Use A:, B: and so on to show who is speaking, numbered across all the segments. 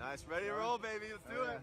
A: Nice, ready to roll, baby. Let's do it.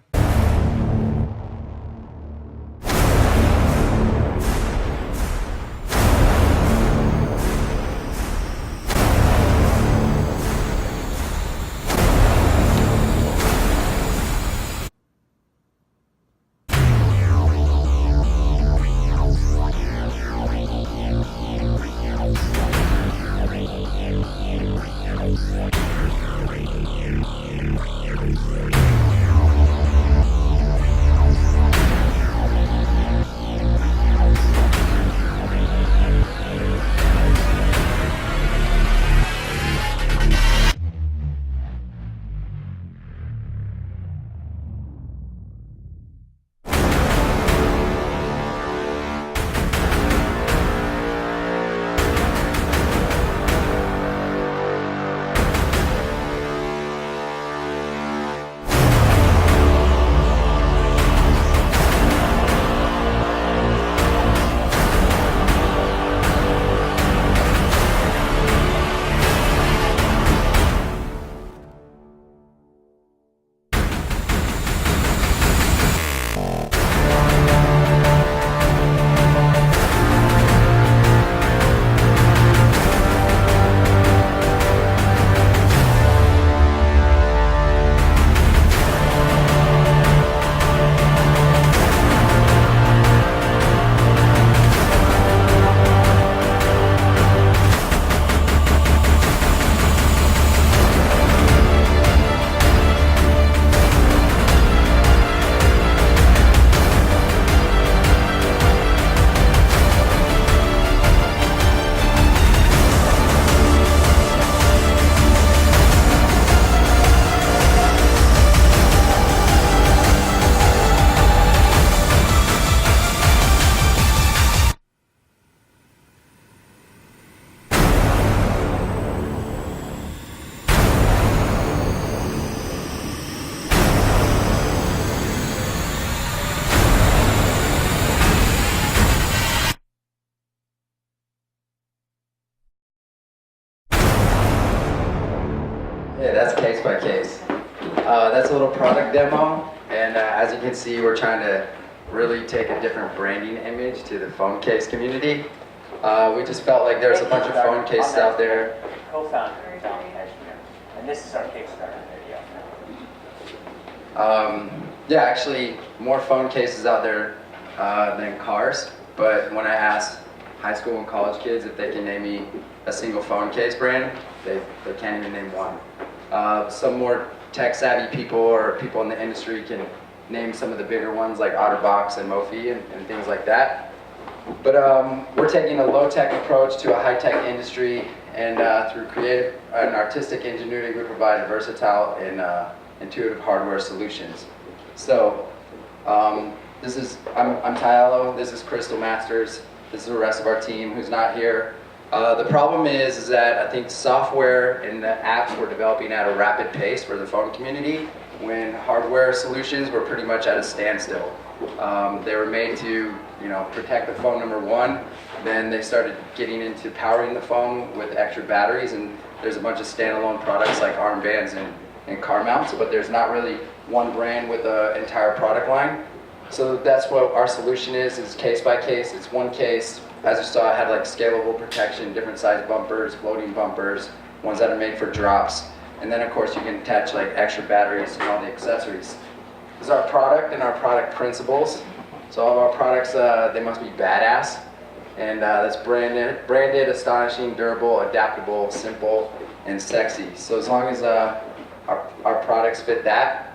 B: Yeah, that's case by case. That's a little product demo, and as you can see, we're trying to really take a different branding image to the phone case community. We just felt like there's a bunch of phone cases out there.
C: Co-founder and this is our Kickstarter video.
B: Yeah, actually, more phone cases out there than cars, but when I asked high school and college kids if they can name me a single phone case brand, they can't even name one. Some more tech-savvy people or people in the industry can name some of the bigger ones like OtterBox and Mophie and things like that. But we're taking a low-tech approach to a high-tech industry, and through creative and artistic ingenuity, we provide versatile and intuitive hardware solutions. So I'm Ty Aloe, this is Crystal Masters, this is the rest of our team who's not here. The problem is that I think software and the apps were developing at a rapid pace for the phone community when hardware solutions were pretty much at a standstill. They were made to, protect the phone, number one. Then they started getting into powering the phone with extra batteries, and there's a bunch of standalone products like armbands and car mounts, but there's not really one brand with an entire product line. So that's what our solution is case by case. It's one case. As you saw, it had like scalable protection, different size bumpers, floating bumpers, ones that are made for drops. And then of course you can attach like extra batteries and all the accessories. This is our product and our product principles. So all of our products, they must be badass. And that's branded, astonishing, durable, adaptable, simple, and sexy. So as long as our products fit that,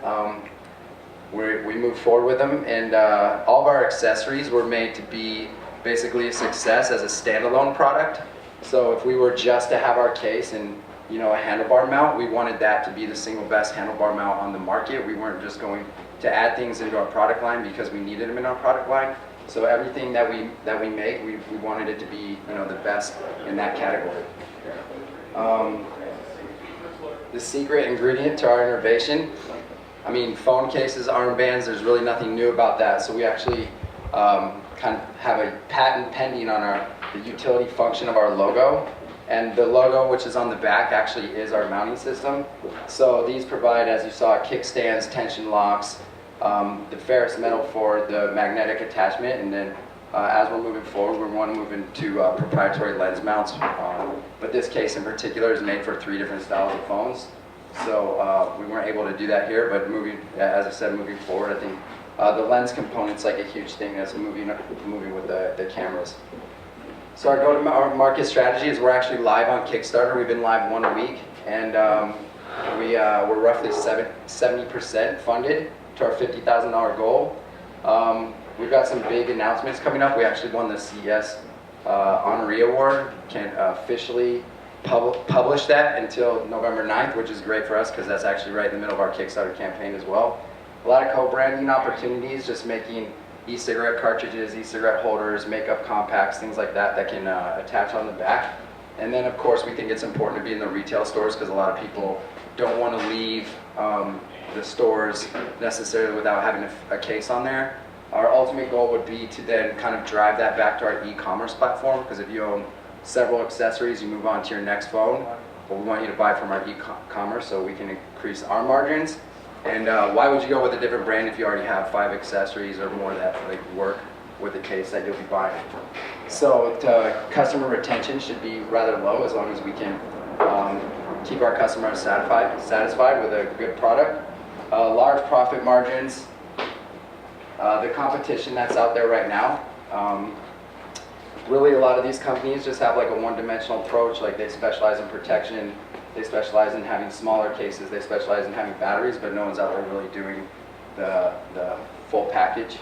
B: we move forward with them. And all of our accessories were made to be basically a success as a standalone product. So if we were just to have our case and a handlebar mount, we wanted that to be the single best handlebar mount on the market. We weren't just going to add things into our product line because we needed them in our product line. So everything that we make, we wanted it to be the best in that category. The secret ingredient to our innovation, phone cases, armbands, there's really nothing new about that. So we actually kind of have a patent pending on the utility function of our logo. And the logo, which is on the back, actually is our mounting system. So these provide, as you saw, kickstands, tension locks, the ferrous metal for the magnetic attachment, and then as we're moving forward, we want to move into proprietary lens mounts. But this case in particular is made for 3 different styles of phones. So we weren't able to do that here, but as I said, moving forward, I think the lens component's like a huge thing that's moving with the cameras. So our go-to-market strategy is we're actually live on Kickstarter. We've been live 1 week, and we're roughly 70% funded to our $50,000 goal. We've got some big announcements coming up. We actually won the CES Honoree Award. Can't officially publish that until November 9th, which is great for us because that's actually right in the middle of our Kickstarter campaign as well. A lot of co-branding opportunities, just making e-cigarette cartridges, e-cigarette holders, makeup compacts, things like that that can attach on the back. And then of course we think it's important to be in the retail stores because a lot of people don't want to leave the stores necessarily without having a case on there. Our ultimate goal would be to then kind of drive that back to our e-commerce platform, because if you own several accessories, you move on to your next phone. But we want you to buy from our e-commerce so we can increase our margins. And why would you go with a different brand if you already have 5 accessories or more that work with the case that you'll be buying? So customer retention should be rather low as long as we can keep our customers satisfied with a good product. Large profit margins. The competition that's out there right now, really a lot of these companies just have like a one-dimensional approach. Like they specialize in protection, they specialize in having smaller cases, they specialize in having batteries, but no one's out there really doing the full package.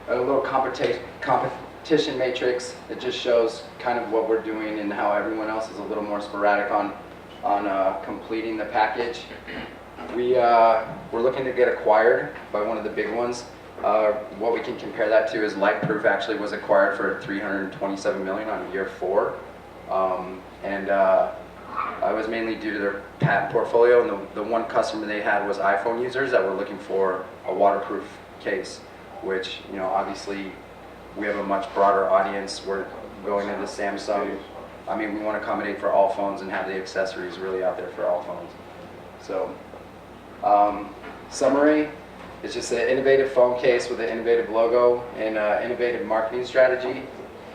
B: A little competition matrix. It just shows kind of what we're doing and how everyone else is a little more sporadic on completing the package. We're looking to get acquired by one of the big ones. What we can compare that to is Lightproof actually was acquired for $327 million on year 4. It was mainly due to their patent portfolio, and the one customer they had was iPhone users that were looking for a waterproof case, which, you know, obviously we have a much broader audience. We're going into Samsung. I mean, we want to accommodate for all phones and have the accessories really out there for all phones. So, summary, it's just an innovative phone case with an innovative logo and innovative marketing strategy.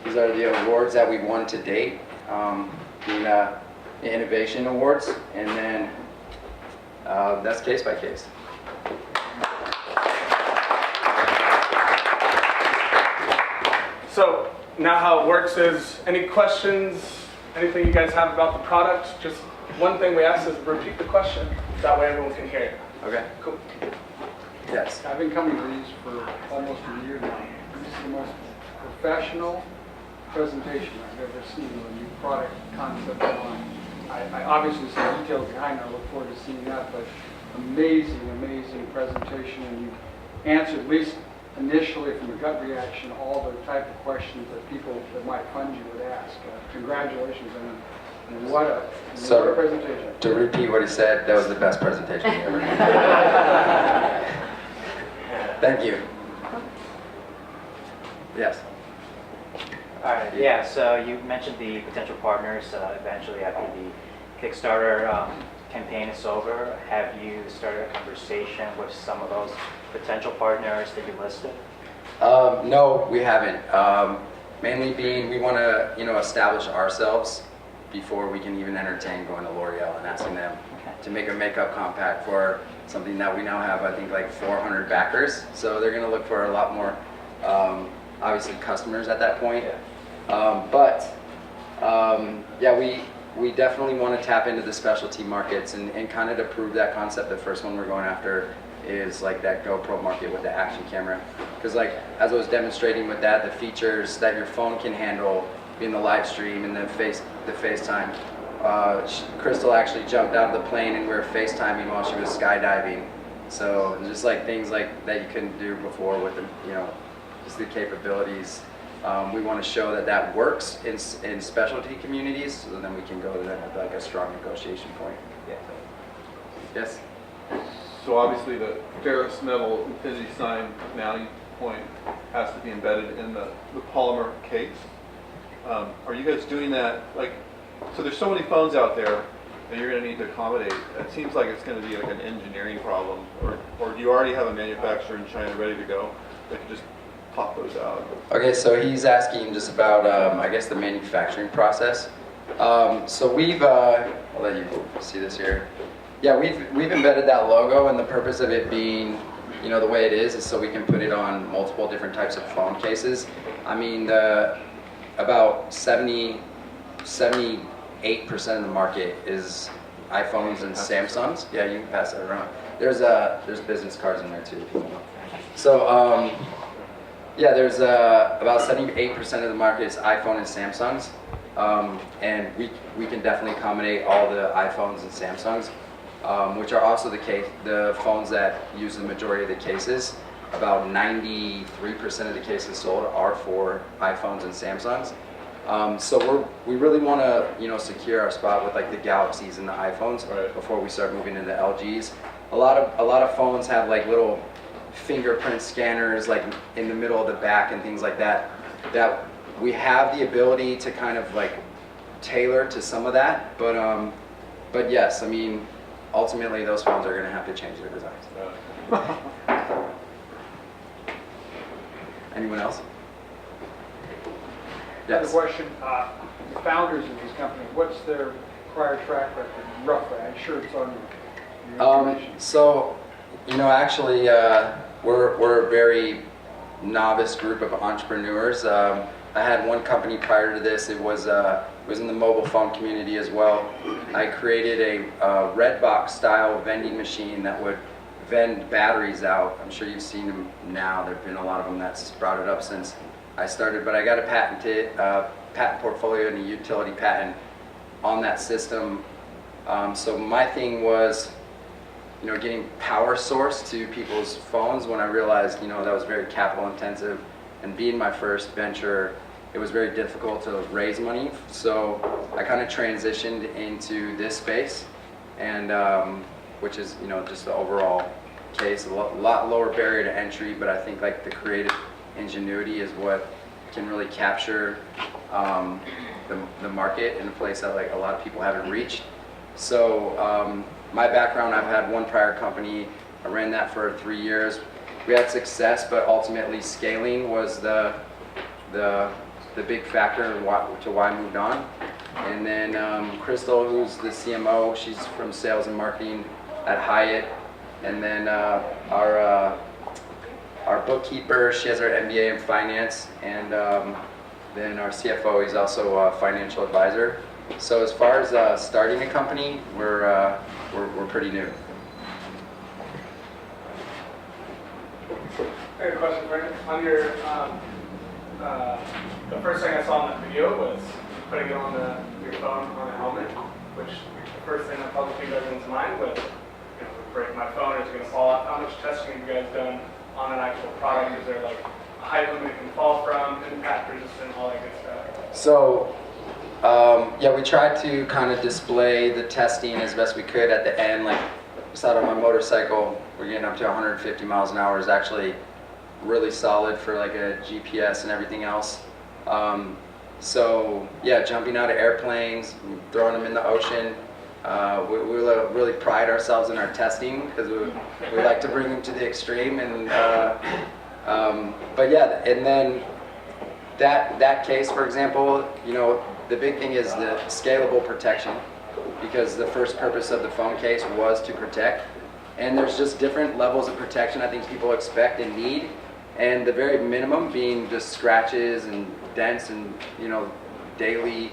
B: These are the awards that we've won to date, the innovation awards, and then that's case by case.
D: So now how it works is, any questions, anything you guys have about the product? Just one thing we ask is repeat the question. That way everyone can hear it.
B: Okay.
D: Cool.
B: Yes.
E: I've been coming to these for almost a year now. This is the most professional presentation I've ever seen of a new product concept line. I obviously see details behind it. I look forward to seeing that, but amazing, amazing presentation, and you answered, at least initially from a gut reaction, all the type of questions that people that might fund you would ask. Congratulations, and what a presentation.
B: To repeat what he said, that was the best presentation he ever had. Thank you. Yes.
C: All right, yeah, so you mentioned the potential partners eventually after the Kickstarter campaign is over. Have you started a conversation with some of those potential partners that you listed?
B: No, we haven't. Mainly being we want to, establish ourselves before we can even entertain going to L'Oreal and asking them to make a makeup compact for something that we now have, I think, like 400 backers. So they're going to look for a lot more, obviously, customers at that point. Yeah, we definitely want to tap into the specialty markets and kind of to prove that concept. The first one we're going after is like that GoPro market with the action camera. Because like, as I was demonstrating with that, the features that your phone can handle in the live stream and the FaceTime. Crystal actually jumped out of the plane and we were FaceTiming while she was skydiving. So just like things like that you couldn't do before with the, just the capabilities. We want to show that works in specialty communities, so then we can go to them with like a strong negotiation point.
C: Yeah.
B: Yes?
F: So obviously the ferrous metal infinity sign mounting point has to be embedded in the polymer case. Are you guys doing that, like, so there's so many phones out there that you're gonna need to accommodate. It seems like it's gonna be like an engineering problem, or do you already have a manufacturer in China ready to go that can just pop those out?
B: Okay, so he's asking just about, I guess, the manufacturing process. So we've, I'll let you see this here. Yeah, we've embedded that logo, and the purpose of it being, you know, the way it is so we can put it on multiple different types of phone cases. I mean, about 78% of the market is iPhones and Samsungs. Yeah, you can pass that around. There's business cards in there too. So yeah, there's about 78% of the market is iPhone and Samsungs, and we can definitely accommodate all the iPhones and Samsungs, which are also the phones that use the majority of the cases. About 93% of the cases sold are for iPhones and Samsungs. So we really want to, you know, secure our spot with like the Galaxies and the iPhones before we start moving into LGs. A lot of phones have like little fingerprint scanners like in the middle of the back and things like that. That we have the ability to kind of like tailor to some of that, but yes, I mean, ultimately those phones are going to have to change their designs. Anyone else?
E: Another
B: Yes.
E: question, the founders of these companies, what's their prior track record, roughly? I'm sure it's on your information.
B: So, you know, actually, we're a very novice group of entrepreneurs. I had one company prior to this. It was in the mobile phone community as well. I created a red box style vending machine that would vend batteries out. I'm sure you've seen them now. There've been a lot of them that's sprouted up since I started, but I got a patent portfolio and a utility patent on that system. So my thing was, you know, getting power source to people's phones when I realized, you know, that was very capital intensive, and being my first venture, it was very difficult to raise money. So I kind of transitioned into this space, and which is, you know, just the overall case, a lot lower barrier to entry, but I think like the creative ingenuity is what can really capture the market in a place that like a lot of people haven't reached. So my background, I've had one prior company. I ran that for 3 years. We had success, but ultimately scaling was the big factor to why I moved on. And then Crystal, who's the CMO, she's from sales and marketing at Hyatt. And then our bookkeeper, she has her MBA in finance, and then our CFO, he's also a financial advisor. So as far as starting a company, we're pretty new.
D: I have a question, Brandon. On your, the first thing I saw in that video was putting it on your phone on a helmet, which the first thing that probably came into mind was, you know, break my phone, it's going to fall off. How much testing have you guys done on an actual product? Is there like a height limit it can fall from, impact resistant, all that good stuff?
B: So yeah, we tried to kind of display the testing as best we could at the end. Like, just out on my motorcycle, we're getting up to 150 miles an hour. Is actually really solid for like a GPS and everything else. So yeah, jumping out of airplanes, throwing them in the ocean. We really pride ourselves in our testing because we like to bring them to the extreme. And but yeah, and then that case, for example, you know, the big thing is the scalable protection, because the first purpose of the phone case was to protect. And there's just different levels of protection I think people expect and need. And the very minimum being just scratches and dents and, you know, daily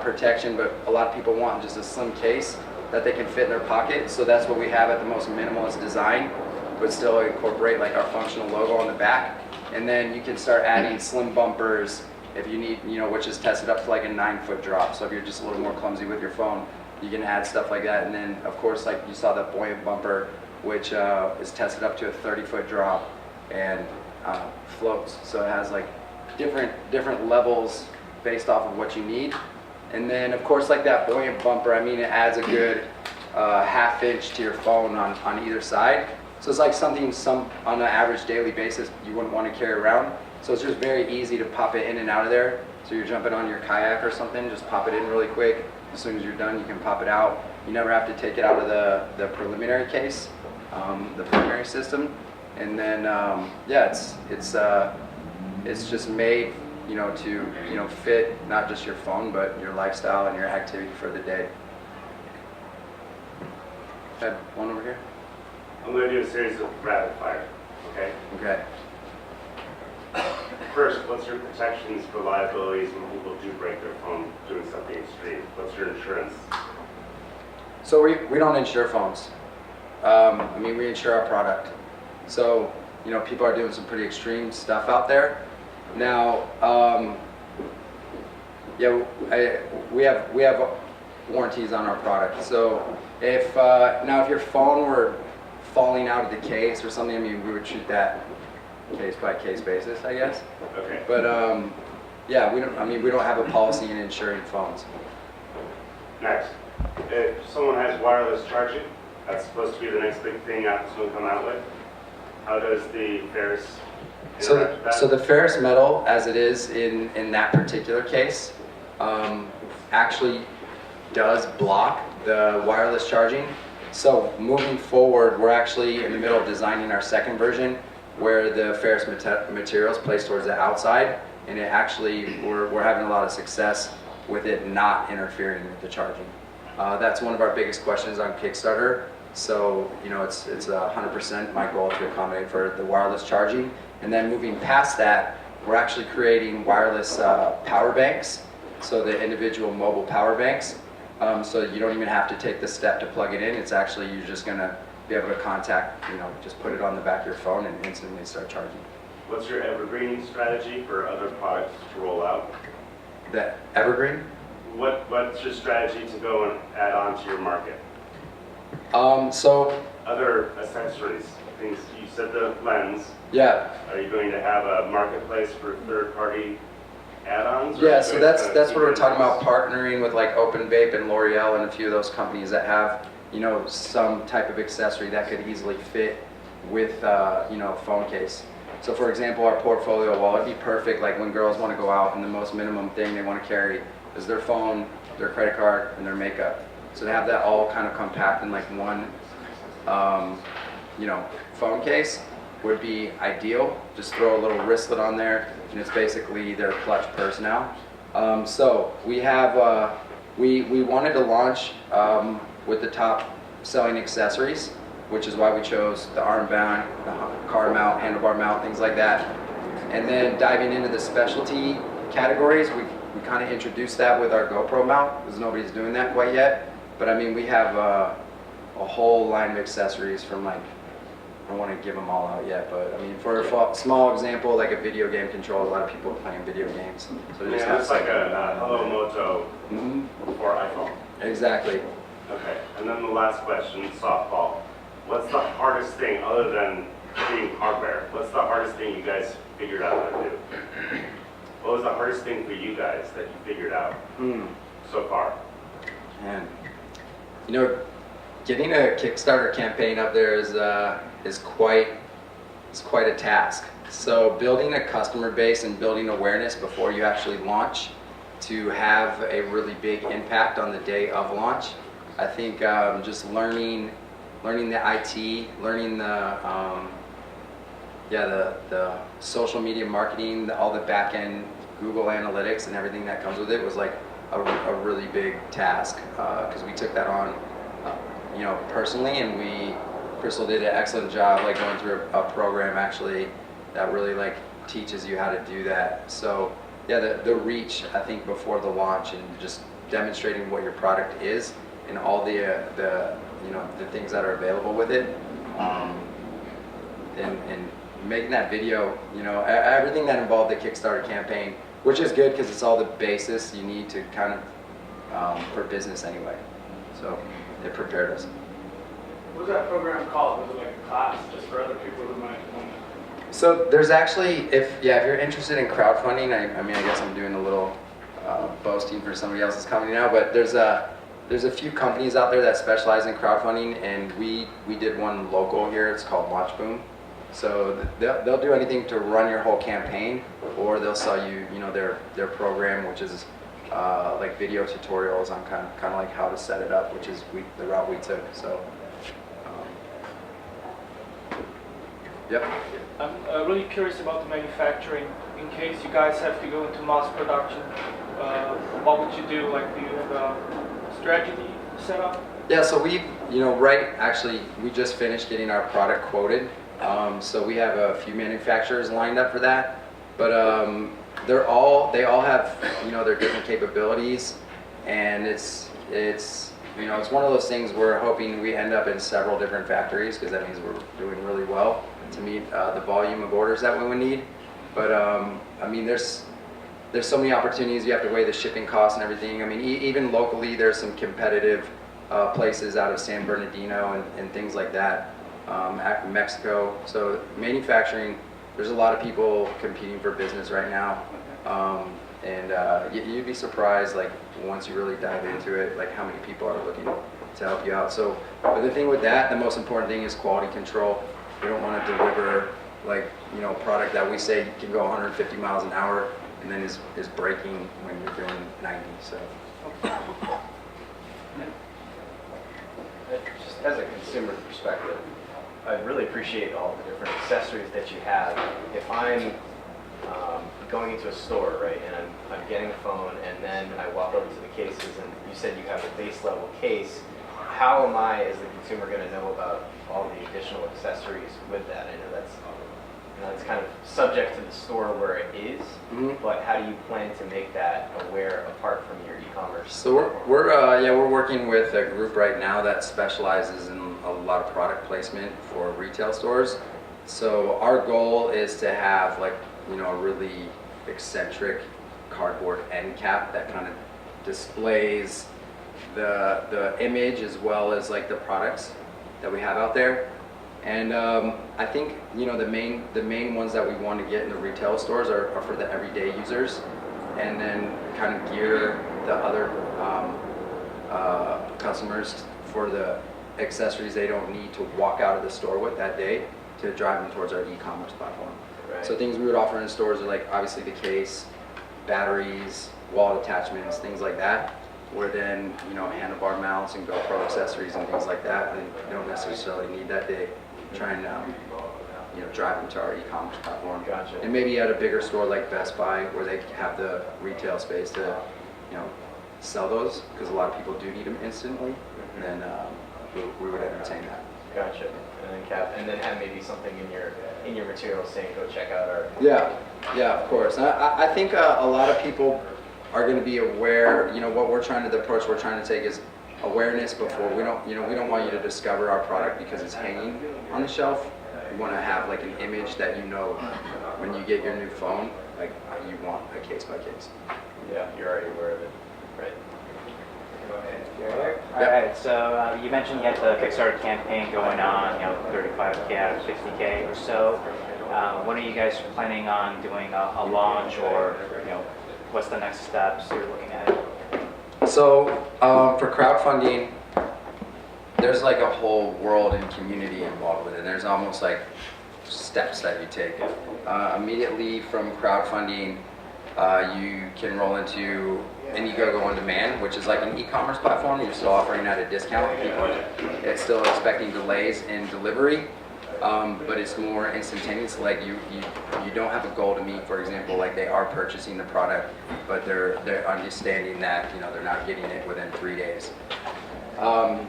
B: protection, but a lot of people want just a slim case that they can fit in their pocket. So that's what we have at the most minimalist design, but still incorporate like our functional logo on the back. And then you can start adding slim bumpers if you need, you know, which is tested up to like a 9-foot drop. So if you're just a little more clumsy with your phone, you can add stuff like that. And then of course, like you saw that buoyant bumper, which is tested up to a 30-foot drop and floats. So it has like different levels based off of what you need. And then of course, like that buoyant bumper, I mean, it adds a good half-inch to your phone on either side. So it's like something on an average daily basis you wouldn't want to carry around. So it's just very easy to pop it in and out of there. So you're jumping on your kayak or something, just pop it in really quick. As soon as you're done, you can pop it out. You never have to take it out of the preliminary case, the preliminary system. And then, yeah, it's just made, you know, to, you know, fit not just your phone, but your lifestyle and your activity for the day. Have one over here?
G: I'm going to do a series of rapid fire, okay?
B: Okay.
G: First, what's your protections for liabilities when people do break their phone doing something extreme? What's your insurance?
B: So we don't insure phones. I mean, we insure our product. So, you know, people are doing some pretty extreme stuff out there. Now, yeah, we have warranties on our product. So if now if your phone were falling out of the case or something, I mean, we would treat that case by case basis, I guess.
G: Okay.
B: But yeah, we don't. I mean, we don't have a policy in insuring phones.
G: Next, if someone has wireless charging, that's supposed to be the next big thing Apple's going to come out with. How does the Ferris interact with that?
B: So the ferrous metal, as it is in that particular case, actually does block the wireless charging. So moving forward, we're actually in the middle of designing our second version, where the ferrous material is placed towards the outside, and it actually we're having a lot of success with it not interfering with the charging. That's one of our biggest questions on Kickstarter. So, you know, it's 100% my goal to accommodate for the wireless charging. And then moving past that, we're actually creating wireless power banks, so the individual mobile power banks. So you don't even have to take the step to plug it in. It's actually, you're just going to be able to contact, you know, just put it on the back of your phone and instantly start charging.
G: What's your evergreen strategy for other products to roll out?
B: The evergreen?
G: What's your strategy to go and add on to your market?
B: So
G: Other accessories, things, you said the lens.
B: yeah.
G: Are you going to have a marketplace for third-party add-ons?
B: Yeah, so that's what we're talking about, partnering with like Open Vape and L'Oreal and a few of those companies that have, you know, some type of accessory that could easily fit with, you know, a phone case. So for example, our portfolio wall, it'd be perfect like when girls want to go out and the most minimum thing they want to carry is their phone, their credit card, and their makeup. So to have that all kind of compact in like one, you know, phone case would be ideal. Just throw a little wristlet on there, and it's basically their clutch purse now. So we have, we wanted to launch with the top selling accessories, which is why we chose the armband, the car mount, handlebar mount, things like that. And then diving into the specialty categories, we kind of introduced that with our GoPro mount, because nobody's doing that quite yet. But I mean, we have a whole line of accessories from like, I don't want to give them all out yet, but I mean, for a small example, like a video game controller, a lot of people are playing video games. So they just have
G: it's like a Aloe Moto for iPhone.
B: Exactly.
G: Okay, and then the last question, softball. What's the hardest thing, other than being hardware, what's the hardest thing you guys figured out how to do? What was the hardest thing for you guys that you figured out so far?
B: And you know, getting a Kickstarter campaign up there is quite a task. So building a customer base and building awareness before you actually launch to have a really big impact on the day of launch. I think just learning the IT, learning the social media marketing, all the back end Google Analytics and everything that comes with it was like a really big task, because we took that on, you know, personally, and Crystal did an excellent job like going through a program actually that really like teaches you how to do that. So yeah, the reach, I think, before the launch and just demonstrating what your product is and all the you know, the things that are available with it, and making that video, you know, everything that involved the Kickstarter campaign, which is good because it's all the basis you need to kind of for business anyway. So it prepared us.
D: What was that program called? Was it like a class just for other people who might want to?
B: So there's actually, if you're interested in crowdfunding, I mean, I guess I'm doing a little boasting for somebody else's company now, but there's a few companies out there that specialize in crowdfunding, and we did one local here. It's called Launch Boom, So they'll do anything to run your whole campaign, or they'll sell you, their program, which is like video tutorials on kind of like how to set it up, which is the route we took. So, yep.
H: I'm really curious about the manufacturing. In case you guys have to go into mass production, what would you do? Like, do you have a strategy set up?
B: Yeah, so we just finished getting our product quoted. So we have a few manufacturers lined up for that, but they all have their different capabilities, and it's one of those things we're hoping we end up in several different factories, because that means we're doing really well to meet the volume of orders that we would need. But I mean, there's so many opportunities. You have to weigh the shipping costs and everything. I mean, even locally, there's some competitive places out of San Bernardino and things like that, Mexico. So manufacturing, there's a lot of people competing for business right now, and you'd be surprised, like, once you really dive into it, like how many people are looking to help you out. So, but the thing with that, the most important thing is quality control. We don't want to deliver product that we say can go 150 miles an hour and then is breaking when you're doing 90. So.
I: Just as a consumer perspective, I really appreciate all the different accessories that you have. If I'm going into a store, right, and I'm getting a phone, and then I walk over to the cases, and you said you have a base level case, how am I, as the consumer, going to know about all the additional accessories with that? I know that's kind of subject to the store where it is, but how do you plan to make that aware apart from your e-commerce?
B: So we're working with a group right now that specializes in a lot of product placement for retail stores. So our goal is to have a really eccentric cardboard end cap that kind of displays the image as well as like the products that we have out there. And I think the main ones that we want to get in the retail stores are for the everyday users, and then kind of gear the other customers for the accessories they don't need to walk out of the store with that day to drive them towards our e-commerce platform.
I: Right.
B: So things we would offer in stores are like obviously the case, batteries, wallet attachments, things like that. Where then handlebar mounts and GoPro accessories and things like that, and you don't necessarily need that day. Try and drive them to our e-commerce platform.
I: Gotcha.
B: And maybe at a bigger store like Best Buy, where they have the retail space to sell those, because a lot of people do need them instantly. Then we would entertain that.
I: Gotcha. And then have maybe something in your materials saying go check out our.
B: Yeah, of course. And I think a lot of people are going to be aware. The approach we're trying to take is awareness before. We don't want you to discover our product because it's hanging on the shelf. We want to have like an image that when you get your new phone, like you want a case by case.
I: Yeah, you're already aware of it, right?
C: All right, so you mentioned you had the Kickstarter campaign going on, 35K out of 60K or so. When are you guys planning on doing a launch, or what's the next steps you're looking at?
B: So for crowdfunding, there's like a whole world and community involved with it. There's almost like steps that you take. Immediately from crowdfunding, you can roll into Indiegogo on demand, which is like an e-commerce platform. You're still offering at a discount. People are still expecting delays in delivery, but it's more instantaneous. Like you don't have a goal to meet. For example, like they are purchasing the product, but they're understanding that they're not getting it within 3 days.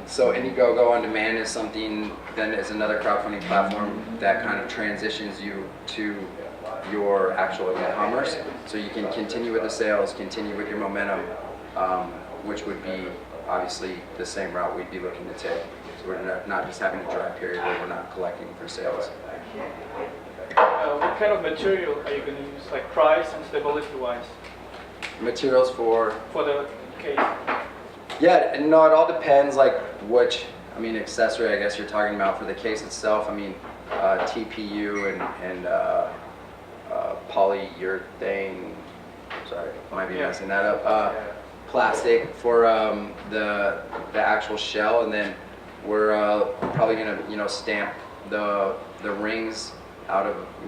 B: So Indiegogo on demand is something. Then is another crowdfunding platform that kind of transitions you to your actual e-commerce, so you can continue with the sales, continue with your momentum, which would be obviously the same route we'd be looking to take. So we're not just having a dry period where we're not collecting for sales.
H: What kind of material are you going to use, like price and stability-wise?
B: Materials for
H: the case?
B: Yeah, no, it all depends, like which, accessory I guess you're talking about. For the case itself, TPU and polyurethane, sorry, I might be messing that up, plastic for the actual shell, and then we're probably going to stamp the rings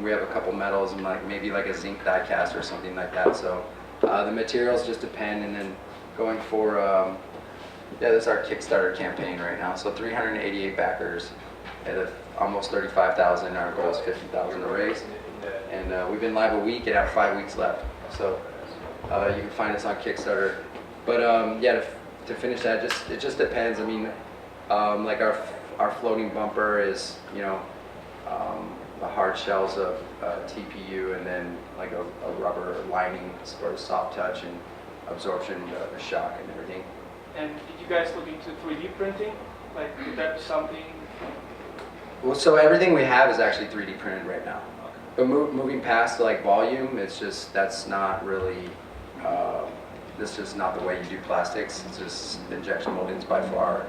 B: we have a couple metals and like maybe like a zinc die cast or something like that. So the materials just depend, and then going for, yeah, that's our Kickstarter campaign right now. So 388 backers at almost 35,000. Our goal is 50,000 to raise. And we've been live a week and have 5 weeks left. So you can find us on Kickstarter. But yeah, to finish that, it just depends. I mean, like our floating bumper is, you know, the hard shells of TPU, and then like a rubber lining for soft touch and absorption, the shock and everything.
H: And did you guys look into 3D printing? Like, would that be something?
B: Well, so everything we have is actually 3D printed right now. But moving past like volume, it's just, that's not really, this is not the way you do plastics. It's just injection molding is by far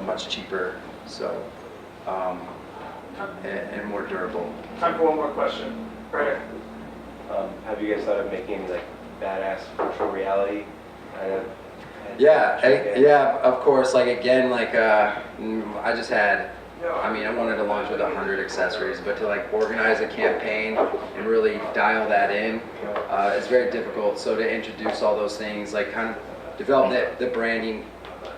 B: much cheaper, so, and more durable.
D: Time for one more question. Right here.
J: Have you guys thought of making like badass virtual reality kind of?
B: Yeah, of course. Like again, like I just had, I mean, I wanted to launch with 100 accessories, but to like organize a campaign and really dial that in is very difficult. So to introduce all those things, like kind of develop the branding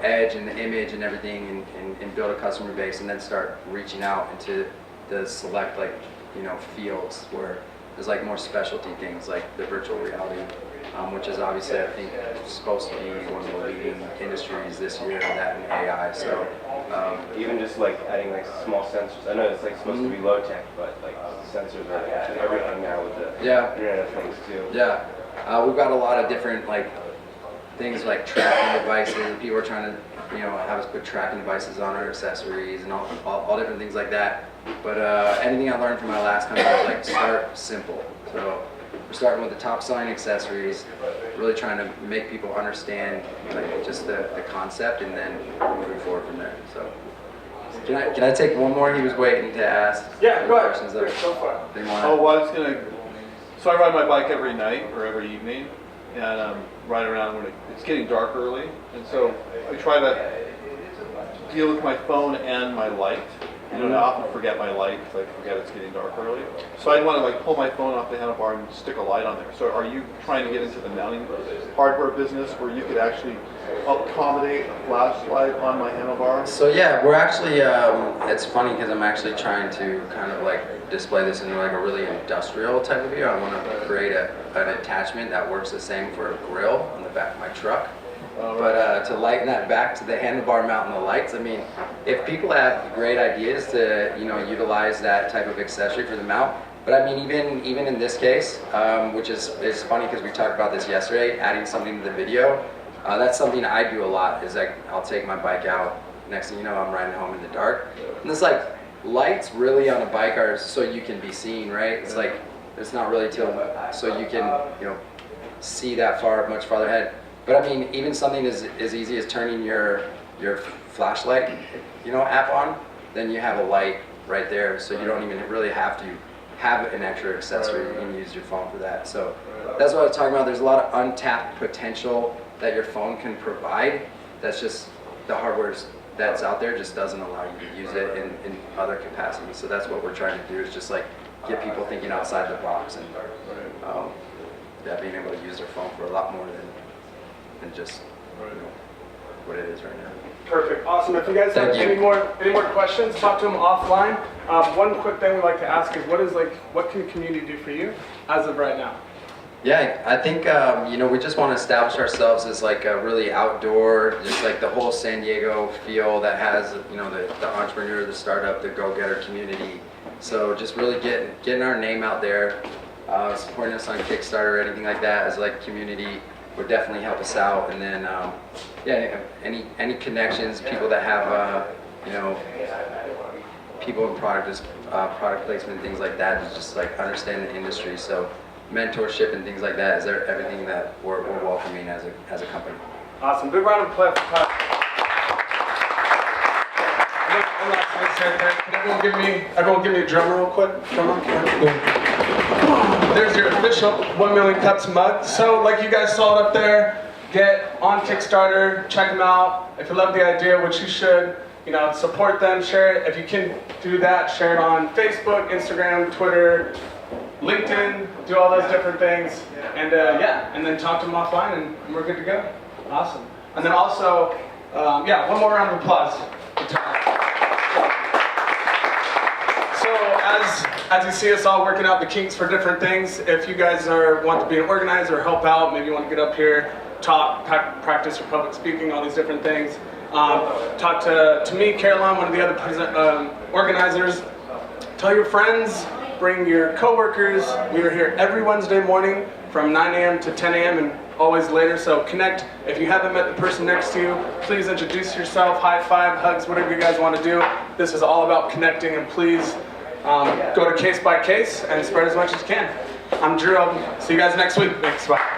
B: edge and the image and everything, and build a customer base, and then start reaching out into the select, like, you know, fields where there's like more specialty things like the virtual reality, which is obviously, I think, supposed to be one of the leading industries this year, that and AI. So
J: even just like adding like small sensors. I know it's like supposed to be low tech, but like sensors are actually everything now with the Internet of Things too.
B: Yeah, we've got a lot of different like things like tracking devices. People are trying to, you know, have us put tracking devices on our accessories and all different things like that. But anything I learned from my last company was like start simple. So we're starting with the top selling accessories, really trying to make people understand like just the concept, and then moving forward from there. So can I take one more? He was waiting to ask.
D: Yeah, go ahead.
B: Questions that
D: Go for it.
B: they want.
F: Oh, well, I was gonna. So I ride my bike every night or every evening, and ride around when it's getting dark early, and so I try to deal with my phone and my light. You know, I often forget my light because I forget it's getting dark early. So I'd want to like pull my phone off the handlebar and stick a light on there. So are you trying to get into the mounting hardware business where you could actually accommodate a flashlight on my handlebar?
B: So yeah, we're actually, it's funny because I'm actually trying to kind of like display this in like a really industrial type of view. I want to create an attachment that works the same for a grill on the back of my truck. But to lighten that back to the handlebar mount and the lights, I mean, if people have great ideas to, you know, utilize that type of accessory for the mount, but I mean, even in this case, which is funny because we talked about this yesterday, adding something to the video, that's something I do a lot, is like, I'll take my bike out, next thing you know, I'm riding home in the dark, and it's like, lights really on a bike are so you can be seen, right? It's like, it's not really so you can, you know, see that far, much farther ahead. But I mean, even something as easy as turning your flashlight, you know, app on, then you have a light right there, so you don't even really have to have an extra accessory. You can use your phone for that. So that's what I was talking about. There's a lot of untapped potential that your phone can provide. That's just the hardware that's out there just doesn't allow you to use it in other capacities. So that's what we're trying to do, is just like get people thinking outside the box, and yeah, being able to use their phone for a lot more than just, you know, what it is right now.
D: Perfect, awesome. If you guys have any more questions, talk to them offline. One quick thing we like to ask is, what can the community do for you as of right now?
B: Yeah, I think you know, we just want to establish ourselves as like a really outdoor, just like the whole San Diego feel that has, you know, the entrepreneur, the startup, the go-getter community. So just really getting our name out there, supporting us on Kickstarter or anything like that as like community would definitely help us out. And then yeah, any connections, people that have you know, people in product placement, things like that, just like understand the industry. So mentorship and things like that is everything that we're welcoming as a company.
D: Awesome, big round of applause. Everyone give me a drum real quick. Drum roll. There's your official 1 million cups mug. So like you guys saw it up there, get on Kickstarter, check them out. If you love the idea, which you should, you know, support them, share it. If you can do that, share it on Facebook, Instagram, Twitter, LinkedIn, do all those different things. And yeah, and then talk to them offline and we're good to go. Awesome. And then also, yeah, one more round of applause. So as you see us all working out the kinks for different things, if you guys want to be an organizer or help out, maybe you want to get up here, talk, practice your public speaking, all these different things. Talk to me, Caroline, one of the other organizers. Tell your friends, bring your coworkers. We are here every Wednesday morning from 9 a.m. to 10 a.m. and always later, so connect. If you haven't met the person next to you, please introduce yourself, high five, hugs, whatever you guys want to do. This is all about connecting, and please go to case by case and spread as much as you can. I'm Drew. I'll see you guys next week. Thanks, bye.